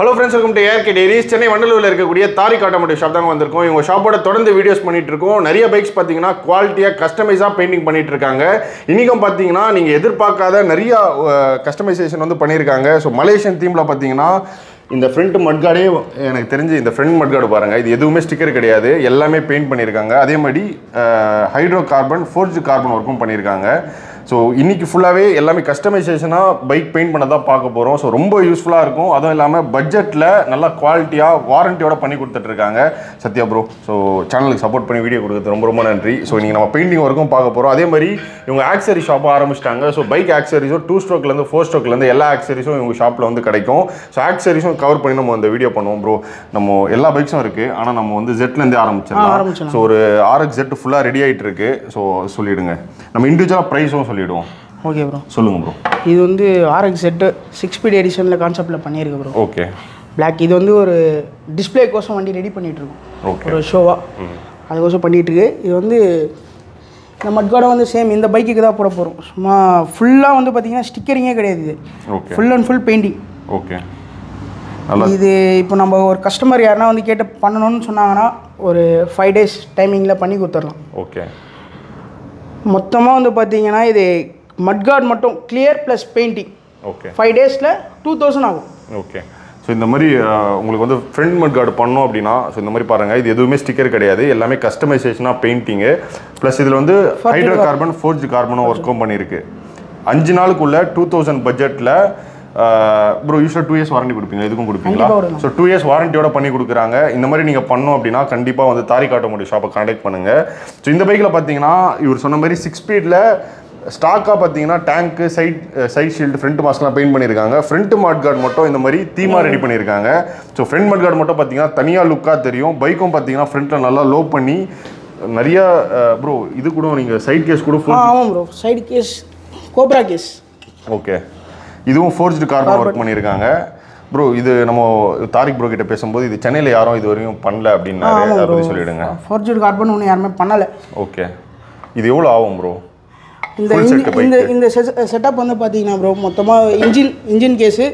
Hello friends, welcome to ARK Dairies. Chennai வண்டலூர்ல இருக்கக்கூடிய Tariq automotive shop தான் வந்திருக்கோம். இவங்க ஷாப்போட தொடர்ந்து வீடியோஸ் பண்ணிட்டு இருக்கோம். நிறைய பைக்ஸ் பாத்தீங்கன்னா குவாலிட்டியா கஸ்டமைஸா பெயிண்டிங் பண்ணிட்டு இருக்காங்க. இன்னைக்கும் பாத்தீங்கன்னா நீங்க எதிர்பார்க்காத நிறைய கஸ்டமைசேஷன் வந்து பண்ணிருக்காங்க. ஸோ மலேசியன் தீம்ல பாத்தீங்கன்னா இந்த ஃப்ரண்ட் மட்கார்டே எனக்கு தெரிஞ்சு இந்த ஃப்ரண்ட் மட்கார்டு பாருங்க, இது எதுவுமே ஸ்டிக்கர் கிடையாது, எல்லாமே பெயிண்ட் பண்ணியிருக்காங்க. அதே மாதிரி ஹைட்ரோ கார்பன் ஃபோர்ஜ் கார்பன் ஒர்க்கும் பண்ணியிருக்காங்க. ஸோ இன்னைக்கு ஃபுல்லாகவே எல்லாமே கஸ்டமைசேஷனாக பைக் பெயிண்ட் பண்ண தான் பார்க்க போகிறோம். ஸோ ரொம்ப யூஸ்ஃபுல்லாக இருக்கும். அதுவும் இல்லாமல் பட்ஜெட்டில் நல்லா குவாலிட்டியாக வாரண்டியோட பண்ணி கொடுத்துட்ருக்காங்க சத்யா ப்ரோ. ஸோ சேனலுக்கு சப்போர்ட் பண்ணி வீடியோ கொடுக்குறது ரொம்ப ரொம்ப நன்றி. ஸோ இன்றைக்கி நம்ம பெயிண்டிங் ஒர்க்கும் பார்க்க போகிறோம். அதே மாதிரி இவங்க ஆக்சரி ஷாப்பாக ஆரம்பிச்சிட்டாங்க. ஸோ பைக் ஆக்சரிஸும் 2 ஸ்ட்ரோக்லேருந்து 4 ஸ்ட்ரோக்லேருந்து எல்லா ஆக்சரிஸும் இவங்க ஷாப்பில் வந்து கிடைக்கும். ஸோ ஆக்சரிஸும் கவர் பண்ணி நம்ம இந்த வீடியோ பண்ணுவோம் ப்ரோ. நம்ம எல்லா பைக்ஸும் இருக்குது, ஆனால் நம்ம வந்து ஜெட்லேருந்தே ஆரம்பிச்சிடலாம். ஸோ ஒரு RX ஜெட் ஃபுல்லாக ரெடி ஆகிட்டு இருக்கு. ஸோ சொல்லிவிடுங்க, நம்ம இண்டிவிஜுவலாக ப்ரைஸும் சொல்லிவிடுவோம். ஓகே ப்ரோ, சொல்லுங்க ப்ரோ. இது வந்து RX செட்டு 6 ஸ்பீட் எடிஷனில் கான்செப்டில் பண்ணியிருக்கு ப்ரோ. ஓகே. பிளாக் இது வந்து ஒரு டிஸ்பிளே கோசம் வண்டி ரெடி பண்ணிகிட்ருக்கோம். ஓகே. ஒரு ஷோவாக அதுக்கோசம் பண்ணிகிட்ருக்கு. இது வந்து இந்த மட்கார்டை வந்து சேம் இந்த பைக்குக்கு தான் போட போகிறோம். சும்மா ஃபுல்லாக வந்து பார்த்தீங்கன்னா ஸ்டிக்கரிங்கே கிடையாது, இது full and full painting. Okay. இது இப்போ நம்ம ஒரு கஸ்டமர் யாருன்னா வந்து கேட்டு பண்ணணும்னு சொன்னாங்கன்னா ஒரு 5 days டைமிங்கில் பண்ணி கொடுத்துடலாம். ஓகே. மொத்தமாக வந்து பார்த்தீங்கன்னா இது மட்கார்டு மட்டும் கிளியர் ப்ளஸ் பெயிண்டிங். ஓகே. 5 daysல 2000 ஆகும். ஓகே. ஸோ இந்த மாதிரி உங்களுக்கு வந்து ஃப்ரண்ட் மட்கார்டு பண்ணோம் அப்படின்னா, ஸோ இந்த மாதிரி பாருங்கள், இது எதுவுமே ஸ்டிக்கர் கிடையாது, எல்லாமே கஸ்டமைசேஷனாக பெயிண்டிங்கு ப்ளஸ் இதில் வந்து ஹைட்ரோ கார்பன் ஃபோர்ஜ் கார்பனும் ஒர்க்கும் பண்ணியிருக்கு. 5 நாளுக்குள்ள 2000 பட்ஜெட்டில் ப்ரோ. யூஸ்வலாக 2 years வாரண்டி கொடுப்பீங்க, இதுக்கும் கொடுப்பீங்களா? ஸோ 2 years வாரண்டியோட பண்ணி கொடுக்குறாங்க. இந்த மாதிரி நீங்கள் பண்ணோம் அப்படின்னா கண்டிப்பாக வந்து தாரிக் ஆட்டோமோட்டிவ் ஷாப்பை கான்டாக்ட் பண்ணுங்கள். ஸோ இந்த பைக்கில் பார்த்தீங்கன்னா இவர் சொன்ன மாதிரி 6 ஸ்பீடில் ஸ்டாக்காக பார்த்தீங்கன்னா டேங்க்கு சைட் ஷீல்டு ஃப்ரண்ட் மாஸ்க்லாம் பெயிண்ட் பண்ணியிருக்காங்க. ஃப்ரண்ட் மட்கார்டு மட்டும் இந்த மாதிரி தீமாக ரெடி பண்ணியிருக்காங்க. ஸோ ஃப்ரண்ட் மட்கார்டு மட்டும் பார்த்தீங்கன்னா தனியாக லுக்காக தெரியும். பைக்கும் பார்த்தீங்கன்னா ஃப்ரண்ட்டில் நல்லா லோ பண்ணி நிறையா ப்ரோ. இது கூட நீங்கள் சைட் கேஸ் கூட ஆமாம் bro, side case cobra case. Okay. இதுவும் ஃபோர்ஜ்டு கார்பன் ஒர்க் பண்ணியிருக்காங்க ப்ரோ. இது நம்ம தாரிக் ப்ரோ கிட்ட பேசும்போது இது சென்னையில் யாரும் இது வரையும் பண்ணல அப்படின்னாரு, அதை பற்றி சொல்லிவிடுங்க. ஃபோர்ஜ்டு கார்பன் ஒன்று யாருமே பண்ணலை. ஓகே. இது எவ்வளோ ஆகும் ப்ரோ? இந்த செட்டப் வந்து பார்த்தீங்கன்னா ப்ரோ மொத்தமாக இன்ஜின் கேஸு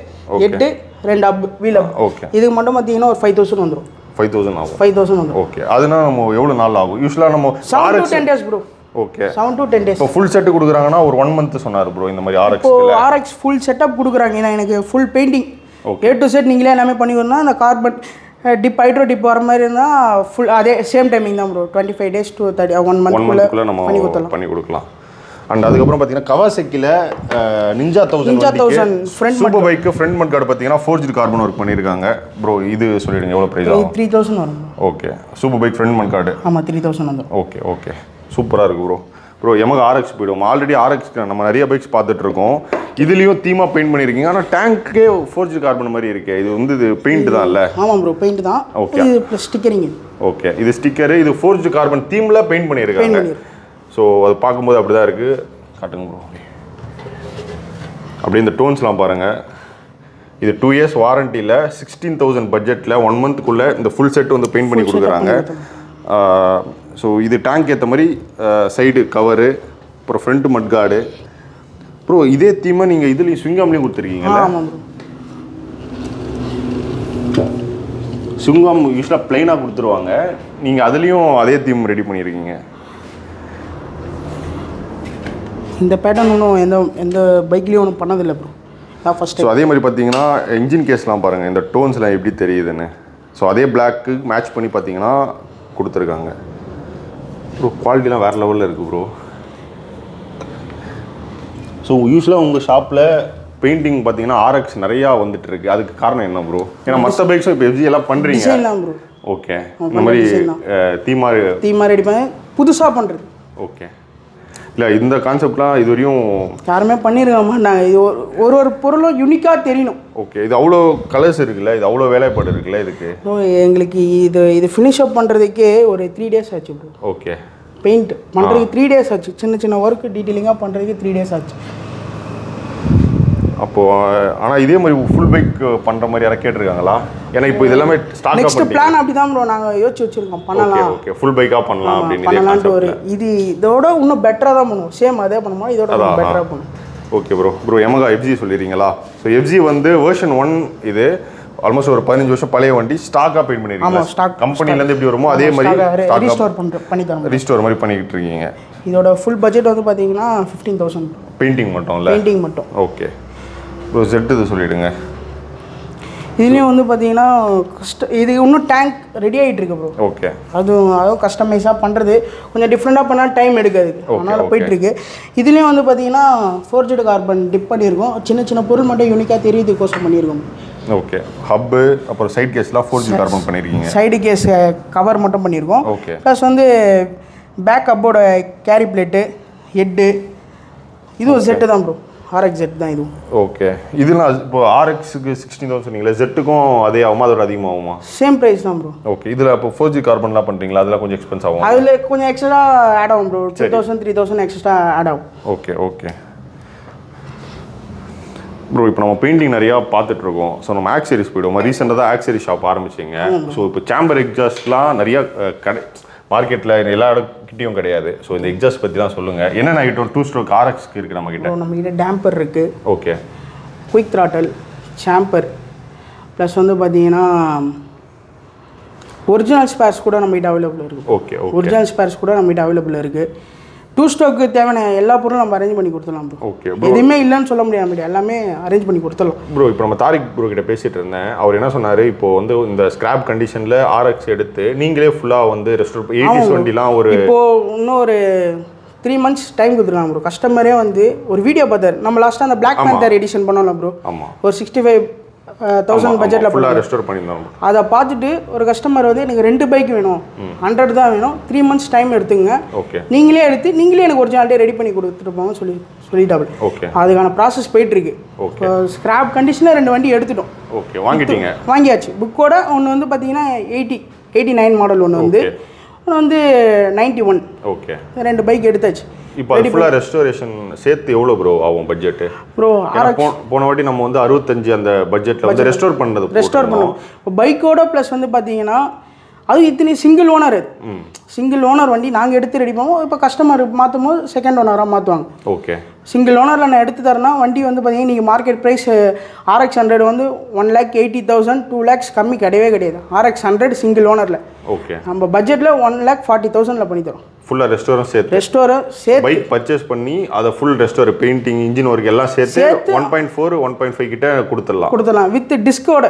8 2 அப் வீல் அப். ஓகே. இதுக்கு மட்டும் பார்த்தீங்கன்னா ஒரு 5000 வந்துடும். 5000 ஆகும். 5000 வந்துடும். ஓகே. அதுனா நம்ம எவ்வளோ நாள் ஆகும்? யூஸ்வலாக நம்ம 7 to 10 days bro. Okay. 7 to 10 days. இப்போ ஃபுல் செட்டு கொடுக்குறாங்கன்னா ஒரு 1 month சொன்னார் ப்ரோ. இந்த மாதிரி RX RX ஃபுல் செட்டப் கொடுக்குறாங்க. ஏன்னா எனக்கு full painting A to Z நீங்களே எல்லாமே பண்ணி வரணும். அந்த கார்பன் ஹைட்ரோ டிப் வர மாதிரி இருந்தால் ஃபுல் அதே சேம் டைமிங் தான் ப்ரோ. 25 days to 1 month நம்ம பண்ணி கொடுக்கலாம். அண்ட் அதுக்கப்புறம் பார்த்தீங்கன்னா கவாசக்கியில் Ninja 1000 super bike front mudguard பார்த்தீங்கன்னா ஃபோர்ஜ்டு கார்பன் ஒர்க் பண்ணியிருக்காங்க ப்ரோ. இது சொல்லிடுங்க எவ்வளோ ப்ரைஸ் ஆகும்? 3000 வரும். Okay. Super bike front mudguard. ஆமாம், 3000 வந்துடும். ஓகே. ஓகே. சூப்பராக இருக்குது ப்ரோ. ப்ரோ Yamaha RX போய்டும். ஆல்ரெடி RX நம்ம நிறைய பைக்ஸ் பார்த்துட்ருக்கோம். இதுலேயும் தீமாக பெயிண்ட் பண்ணியிருக்கீங்க. ஆனால் டேங்க்கே ஃபோர்ஜ்டு கார்பன் மாதிரி இருக்கு. இது வந்து இது பெயிண்ட் தான் இல்லை? ஆமாம் ப்ரோ, பெயிண்ட் தான். ஓகே. இது ப்ளஸ் ஸ்டிக்கரிங். ஓகே. இது ஸ்டிக்கரு, இது ஃபோர்ஜ்டு கார்பன் தீமில் பெயிண்ட் பண்ணியிருக்காங்க. ஸோ அது பார்க்கும்போது அப்படி தான் இருக்குது. காட்டுங்க ப்ரோ. அப்படியே இந்த டோன்ஸ்லாம் பாருங்கள். இது 2 years வாரண்டியில் 16000 பட்ஜெட்டில் 1 monthக்குள்ளே இந்த ஃபுல் செட் வந்து பெயிண்ட் பண்ணி கொடுக்குறாங்க. ஸோ இது டேங்க் ஏற்ற மாதிரி சைடு கவரு, அப்புறம் ஃப்ரண்ட் மட்கார்டு. ப்ரோ இதே தீமை நீங்கள் இதுலேயும் ஸ்விங்காம்லேயும் கொடுத்துருக்கீங்கல்ல? ஸ்விங்காம் யூஸ்வலாக ப்ளைனாக கொடுத்துருவாங்க, நீங்கள் அதுலேயும் அதே தீம் ரெடி பண்ணியிருக்கீங்க. இந்த பேட்டர்ன் ஒன்றும் எந்த பைக்லேயும் ஒன்றும் பண்ணதில்லை ப்ரோ. ஃபஸ்ட்டு. ஸோ அதே மாதிரி பார்த்தீங்கன்னா இன்ஜின் கேஸ்லாம் பாருங்கள், இந்த டோன்ஸ்லாம் எப்படி தெரியுதுன்னு. ஸோ அதே பிளாக்கு மேட்ச் பண்ணி பார்த்தீங்கன்னா கொடுத்துருக்காங்க ப்ரோ. குவாலிட்டிலாம் வேறு லெவலில் இருக்குது ப்ரோ. ஸோ யூஸ்வலாக உங்கள் ஷாப்பில் பெயிண்டிங் பார்த்தீங்கன்னா RX நிறையா வந்துட்டு இருக்கு. அதுக்கு காரணம் என்ன ப்ரோ? ஏன்னா மற்ற பைக்ஸும் இப்போ FG எல்லாம் பண்ணுறீங்க. ஓகே. இந்த மாதிரி தீமா ரெடி பண்ணி புதுசாக பண்ணுறது. ஓகே. இல்லை இந்த கான்செப்ட்லாம் இது வரையும் யாருமே பண்ணியிருக்க மாட்டாங்க. இது ஒரு பொருளும் யூனிக்காக தெரியணும். ஓகே. இது அவ்வளோ கலர்ஸ் இருக்குல்ல, இது அவ்வளோ வேலைப்பாடு இருக்குல்ல இதுக்கு? எங்களுக்கு இது ஃபினிஷ் அப் பண்ணுறதுக்கே ஒரு 3 days ஆச்சு ப்ரோ. ஓகே. பெயிண்ட் பண்ணுறதுக்கு 3 days ஆச்சு. சின்ன ஒர்க் டீட்டெயிலிங்காக பண்ணுறதுக்கு 3 days ஆச்சு. அப்போது ஆனால் இதே மாதிரி ஃபுல் பைக் பண்ணுற மாதிரி யாராவது கேட்டிருக்காங்களா? ஏன்னா இப்போ இதெல்லாமே ஸ்டார்ட் நெக்ஸ்ட் பிளான் அப்படி தான் ப்ரோ நாங்கள் யோசிச்சு வச்சுருக்கோம். பண்ணலாம். ஓகே. ஃபுல் பைக்காக பண்ணலாம் அப்படின்னு பண்ணலான்ட்டு ஒரு இதோட இன்னும் பெட்டராக தான் பண்ணுவோம். சேம் அதே பண்ணுமா, இதோட பெட்டராக பண்ணுவோம். Okay bro. Yamaha FG சொல்லிடுறீங்களா? ஸோ FG வந்து வெர்ஷன் 1 இது ஆல்மோஸ்ட் ஒரு 15 வருஷம் பழைய வண்டி ஸ்டாக்காக பெயிண்ட் பண்ணிருக்கீங்க. ஆமாம், ஸ்டாக் கம்பெனிலேருந்து எப்படி வருமோ அதே மாதிரி ரீஸ்டோர் பண்ணி தரோம். ரீஸ்டோர் மாதிரி பண்ணிக்கிட்டு இருக்கீங்க. இதோட ஃபுல் பட்ஜெட் வந்து பார்த்தீங்கன்னா 15,000. பெயிண்டிங் மட்டும் இல்லை? பெயிண்டிங் மட்டும். ஓகே ப்ரோ, ஜெட் இது சொல்லிவிடுங்க. இதுலேயும் வந்து பார்த்தீங்கன்னா இது இன்னும் டேங்க் ரெடி ஆகிட்டு இருக்கு ப்ரோ. ஓகே. அதுவும் கஸ்டமைஸாக பண்ணுறது கொஞ்சம் டிஃப்ரெண்ட்டாக பண்ணால் டைம் எடுக்காது, அதனால் போயிட்டுருக்கு. இதுலேயும் வந்து பார்த்தீங்கன்னா ஃபோர்ஜெட் கார்பன் டிப் பண்ணியிருக்கோம். சின்ன சின்ன பொருள் மட்டும் யூனிக்காக தெரியுதுக்கோசம் பண்ணியிருக்கோம். ஓகே. ஹப்பு அப்புறம் சைடு கேஸ்லாம் ஃபோர்ஜெட் கார்பன் பண்ணியிருக்கீங்க. சைடு கேஸ் கவர் மட்டும் பண்ணியிருக்கோம். ஓகே. ப்ளஸ் வந்து பேக் அப்போட கேரி பிளேட்டு, ஹெட்டு, இதுவும் செட்டு தான் ப்ரோ. RX Z தான் இதுவும். ஓகே. இதெல்லாம் இப்போ RXக்கு 16,000 சொன்னீங்களே, ஜெட்டுக்கும் அதே ஆகுமா அதோட அதிகமாகுமா? சேம் ப்ரைஸ் தான் ப்ரோ. ஓகே. இதில் இப்போ 4G கார்பன்லாம் பண்ணுறீங்களா, அதெல்லாம் கொஞ்சம் எக்ஸ்பென்ஸ் ஆகும்? அதில் கொஞ்சம் எக்ஸ்ட்ரா ஆட் ஆகும் ப்ரோ. 2,000 3,000 எக்ஸ்ட்ரா ஆட் ஆகும். Okay okay bro. இப்போ நம்ம பெயிண்டிங் நிறையா பார்த்துட்ருக்கோம். ஸோ நம்ம ஆக்சரிஸ் போய்டுவோம். ரீசெண்டாக தான் ஆக்சரி ஷாப் ஆரம்பிச்சிங்க. ஸோ இப்போ சேம்பர் எக்ஸாஸ்ட்லாம் நிறையா கடை மார்க்கெட்டில் எல்லா இடக்கிட்டையும் கிடையாது. ஸோ இந்த எக்ஸாஸ்ட் பற்றி தான் சொல்லுங்கள். என்னென்ன ஐட்டம் 2 ஸ்ட்ரோக் RXக்கு இருக்குது நம்மக்கிட்ட? நம்மக்கிட்ட டேம்பர் இருக்குது. Okay. Quick throttle, sambar, plus வந்து பார்த்தீங்கன்னா ஒரிஜினல் ஸ்பேர்ஸ் கூட நம்மகிட்ட அவைலபிள் இருக்குது. ஓகே. ஒரிஜினல் ஸ்பேர்ஸ் கூட நம்மகிட்ட அவைலபிள் இருக்குது. 2 ஸ்ட்ரோக்கு தேவையான எல்லா பொருளும் நம்ம அரேஞ்ச் பண்ணி கொடுத்துடலாம் ப்ரோ. ஓகே. எதுவுமே இல்லைன்னு சொல்ல முடியாது, நம்மகிட்ட எல்லாமே அரேஞ்ச் பண்ணி கொடுத்துடலாம் ப்ரோ. இப்போ நம்ம தாரிக் ப்ரோ கிட்ட பேசிட்டு இருந்தேன். அவர் என்ன சொன்னார், இப்போ வந்து இந்த ஸ்கிராப் கண்டிஷனில் RX எடுத்து நீங்களே ஃபுல்லாக வந்து ரெஸ்டோர் 80s வண்டிலாம் ஒரு இப்போது இன்னும் ஒரு 3 months டைம் கொடுத்துருக்காங்க ப்ரோ. கஸ்டமரே வந்து ஒரு வீடியோ பார்த்தார். நம்ம லாஸ்ட்டாக அந்த பிளாக் பேந்தர் எடிஷன் பண்ணோம்ல ப்ரோ. ஆமாம். ஒரு 65,000 பட்ஜெட்டில் ஃபுல்லாக ரெஸ்டோர் பண்ணியிருந்தோம். அதை பார்த்துட்டு ஒரு கஸ்டமர் வந்து எனக்கு 2 பைக் வேணும், 100 தான் வேணும், 3 months டைம் எடுத்துங்க, ஓகே, நீங்களே எடுத்து நீங்களே எனக்கு ஒரிஜினாலிட்டி ரெடி பண்ணி கொடுத்துட்டு போங்கன்னு சொல்லிட்டாப்ல. ஓகே. அதுக்கான ப்ராசஸ் போயிட்டுருக்கு. ஓகே. ஸ்கிராப் கண்டிஷனில் 2 வண்டி எடுத்துட்டோம். ஓகே. வாங்கிட்டீங்க? வாங்கியாச்சு. புக்கோட ஒன்று வந்து பார்த்தீங்கன்னா 89 மாடல் ஒன்று வந்து, ஒன்று வந்து 91. ஓகே. 2 பைக் எடுத்தாச்சு. இப்போ அது ஃபுல்லாக ரெஸ்டோரேஷன் சேர்த்து எவ்வளோ ப்ரோ ஆகும் பட்ஜெட்டு? ப்ரோ போன வாட்டி நம்ம வந்து 65 அந்த பட்ஜெட்டில் வந்து ரெஸ்டோர் பண்ணுவோம். இப்போ பைக்கோட ப்ளஸ் வந்து பார்த்தீங்கன்னா அது இத்தனை சிங்கிள் ஓனர், சிங்கிள் ஓனர் வண்டி நாங்கள் எடுத்து ரெடி பண்ணுவோம். இப்போ கஸ்டமர் மாற்றும் போது செகண்ட் ஓனராக மாற்றுவாங்க. ஓகே. சிங்கிள் ஓனரில் நான் எடுத்து தரேன்னா வண்டி வந்து பார்த்தீங்கன்னா நீங்கள் மார்க்கெட் ப்ரைஸ் RX 100 வந்து 1,80,000 2 lakhs கம்மி கிடையவே கிடையாது. RX 100 சிங்கிள் ஓனரில். ஓகே. நம்ம பட்ஜெட்டில் 1,40,000 பண்ணி தரோம். ஃபுல்லாக ரெஸ்டோரும் சேர்த்து பைக் பர்ச்சேஸ் பண்ணி அதை full restore painting engine work எல்லாம் சேர்த்து 1.4 1.5 கிட்ட கொடுத்துடலாம் வித் டிஸ்கோட.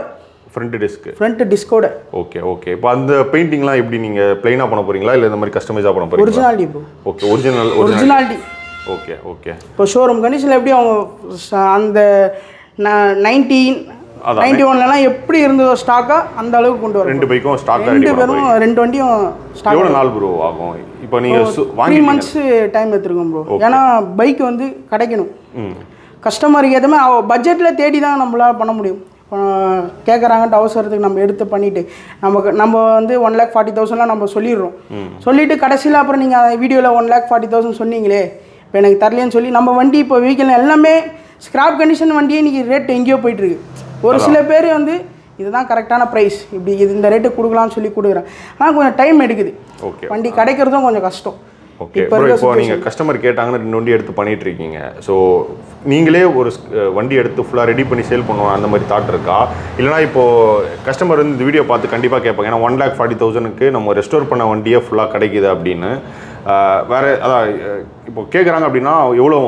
ஃப்ரண்ட் டிஸ்கோட. ஓகே. ஓகே. இப்போ அந்த பெயிண்டிங்லாம் எப்படி நீங்கள் பிளைனாக பண்ண போறீங்களா இல்லை இந்த மாதிரி கஸ்டமைஸாக பண்ண போறீங்களா? Originality bro. Okay. Originality. Okay. Okay. இப்போ ஷோரூம் கண்டிஷனில் எப்படி அவங்க அந்த 91லலாம் எப்படி இருந்ததோ ஸ்டாக்காக அந்த அளவுக்கு கொண்டு வரும். 2 பைக்கும் ஸ்டாக்காக 2 பேரும் 2 வண்டியும் ஸ்டாக். எவ்வளோ நாள் ப்ரோ ஆகும்? இப்போ நீங்கள் 3 months டைம் எடுத்துருக்கோம் ப்ரோ. ஏன்னா பைக் வந்து கிடைக்கணும் கஸ்டமருக்கு ஏற்ற மாதிரி பட்ஜெட்டில் தேடி தான் நம்மளால் பண்ண முடியும். கேட்குறாங்கன்ட்டு அவசரத்துக்கு நம்ம எடுத்து பண்ணிவிட்டு நம்ம வந்து 1,40,000 நம்ம சொல்லிடுறோம். சொல்லிவிட்டு கடைசியில் அப்புறம் நீங்கள் வீடியோவில் 1,40,000 சொன்னீங்களே இப்போ எனக்கு தரலேன்னு சொல்லி நம்ம வண்டி இப்போ வெஹிக்கிள் எல்லாமே ஸ்கிராப் கண்டிஷன் வண்டியே இன்றைக்கி ரேட் எங்கேயோ போயிட்டுருக்கு. ஒரு சில பேர் வந்து இதுதான் கரெக்டான ப்ரைஸ், இப்படி இந்த ரேட்டு கொடுக்கலாம்னு சொல்லி கொடுக்குறேன். ஆனால் கொஞ்சம் டைம் எடுக்குது. ஓகே. வண்டி கிடைக்கிறதும் கொஞ்சம் கஷ்டம். ஓகே. இப்போ நீங்கள் கஸ்டமர் கேட்டாங்கன்னு 2 வண்டி எடுத்து பண்ணிட்டு இருக்கீங்க. ஸோ நீங்களே ஒரு வண்டி எடுத்து ஃபுல்லாக ரெடி பண்ணி சேல் பண்ணுவோம் அந்த மாதிரி தாட் இருக்கா? இல்லைனா இப்போது கஸ்டமர் வந்து இந்த வீடியோ பார்த்து கண்டிப்பாக கேட்பாங்க, ஏன்னா 1,40,000 நம்ம ரெஸ்டோர் பண்ண வண்டியே ஃபுல்லாக கிடைக்குது அப்படின்னு. வேறு அதான் இப்போ கேட்குறாங்க அப்படின்னா எவ்வளோ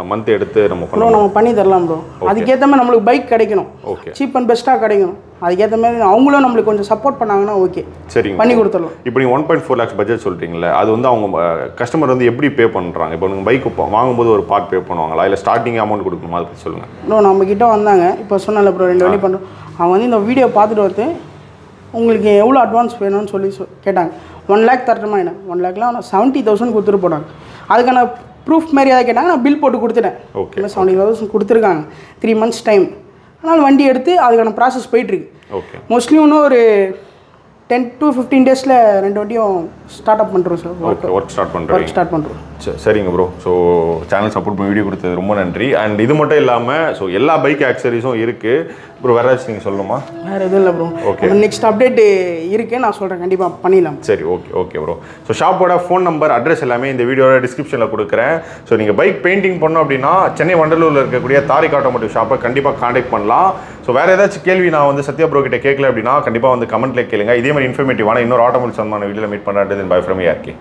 மந்த் எடுத்து நம்ம பண்ணி தரலாம் ப்ரோ. அதுக்கேற்ற மாதிரி நம்மளுக்கு பைக் கிடைக்கணும். ஓகே. சீப் அண்ட் பெஸ்ட்டாக கிடைக்கணும். அதுக்கேற்ற மாதிரி அவங்களும் நம்மளுக்கு கொஞ்சம் சப்போர்ட் பண்ணாங்கன்னா ஓகே, சரிங்க, பண்ணி கொடுத்துடலாம். இப்போ நீங்கள் 1.4 lakhs பட்ஜெட் சொல்கிறீங்களே, அது வந்து அவங்க கஸ்டமர் வந்து எப்படி பே பண்ணுறாங்க? இப்போ நீங்கள் பைக் வாங்கும்போது ஒரு பார்ட் பே பண்ணுவாங்களா இல்லை ஸ்டார்டிங் அமௌண்ட் கொடுக்கணுமா? அதை பற்றி சொல்லுங்கள். இன்னும் நம்மக்கிட்ட வந்தாங்க, இப்போ சொன்னால ப்ரோ 2 வண்டி பண்ணுறோம். அவங்க வந்து இந்த வீடியோ பார்த்துட்டு வந்து உங்களுக்கு எவ்வளோ அட்வான்ஸ் வேணும்னு சொல்லி கேட்டாங்க. 1 lakh தரட்டுமா? என்ன 1 lakhலாம் 70,000 கொடுத்துட்டு போனாங்க. அதுக்கான ப்ரூஃப் மாரி எதாவது கேட்டாங்க, நான் பில் போட்டு கொடுத்துட்டேன். ஓகே. 70,000 கொடுத்துருக்காங்க. 3 months டைம். அதனால் வண்டி எடுத்து அதுக்கான ப்ராசஸ் போயிட்டுருக்கு. ஓகே. மோஸ்ட்லி இன்னும் ஒரு 10 to 15 days 2 வண்டியும் ஸ்டார்ட் அப் பண்ணுறோம் சார். ஒர்க் ஸ்டார்ட் பண்ணுறோம். சரிங்க ப்ரோ. ஸோ சேனல் சப்போர்ட் பண்ணி வீடியோ கொடுத்தது ரொம்ப நன்றி. அண்ட் இது மட்டும் இல்லாமல் ஸோ எல்லா பைக் ஆக்சரிஸும் இருக்குது ப்ரோ. வேறு ஏதாச்சும் நீங்கள் சொல்லணுமா? வேறு எதுவும் இல்லை ப்ரோ. ஓகே, நெக்ஸ்ட் அப்டேட் இருக்குது, நான் சொல்கிறேன், கண்டிப்பாக பண்ணிடலாம். சரி, ஓகே ப்ரோ. ஸோ ஷாப்போட ஃபோன் நம்பர், அட்ரஸ் எல்லாமே இந்த வீடியோட டிஸ்கிரிப்ஷனில் கொடுக்குறேன். ஸோ நீங்கள் பைக் பெயிண்டிங் பண்ணோம் அப்படின்னா சென்னை வண்டலூரில் இருக்கக்கூடிய தாரிக் ஆட்டோமோட்டிவ் ஷாப்பை கண்டிப்பாக காண்டாக்ட் பண்ணலாம். ஸோ வேறு ஏதாச்சும் கேள்வி நான் வந்து சத்யா ப்ரோ கிட்ட கேட்கல அப்படின்னா கண்டிப்பாக வந்து கமெண்ட்டில் கேளுங்க. இதே மாதிரி இன்ஃபர்மேட்டிவான இன்னொரு ஆட்டோமோட்டிவ் சம்பந்தமான வீடியோவில் மீட் பண்ணுறது. By from ARK.